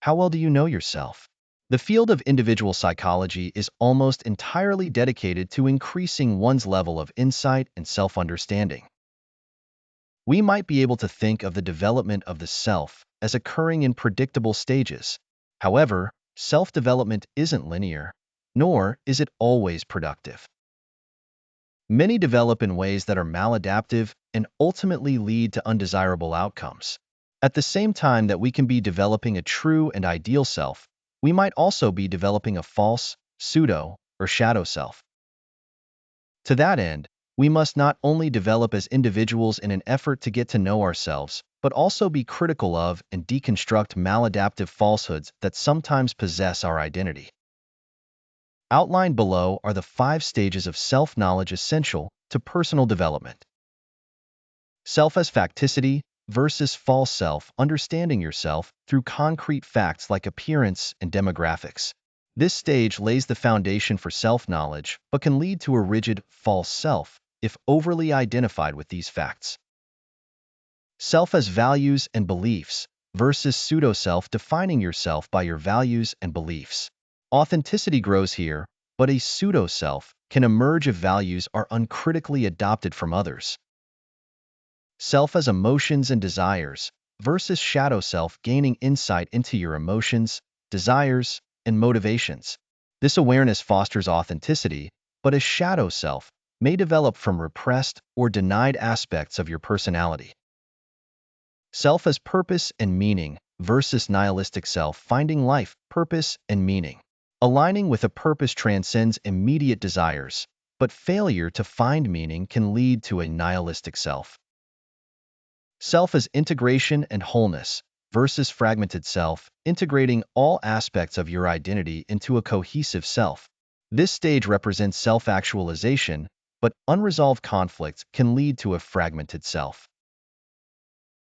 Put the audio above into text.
How well do you know yourself? The field of individual psychology is almost entirely dedicated to increasing one's level of insight and self-understanding. We might be able to think of the development of the self as occurring in predictable stages. However, self-development isn't linear, nor is it always productive. Many develop in ways that are maladaptive and ultimately lead to undesirable outcomes. At the same time that we can be developing a true and ideal self, we might also be developing a false, pseudo, or shadow self. To that end, we must not only develop as individuals in an effort to get to know ourselves, but also be critical of and deconstruct maladaptive falsehoods that sometimes possess our identity. Outlined below are the 5 stages of self-knowledge essential to personal development. Self as facticity versus false self, understanding yourself through concrete facts like appearance and demographics. This stage lays the foundation for self-knowledge, but can lead to a rigid, false self if overly identified with these facts. Self as values and beliefs versus pseudo-self, defining yourself by your values and beliefs. Authenticity grows here, but a pseudo-self can emerge if values are uncritically adopted from others. Self as emotions and desires versus shadow self, gaining insight into your emotions, desires, and motivations. This awareness fosters authenticity, but a shadow self may develop from repressed or denied aspects of your personality. Self as purpose and meaning versus nihilistic self, finding life, purpose, and meaning. Aligning with a purpose transcends immediate desires, but failure to find meaning can lead to a nihilistic self. Self as integration and wholeness versus fragmented self, integrating all aspects of your identity into a cohesive self. This stage represents self-actualization, but unresolved conflicts can lead to a fragmented self.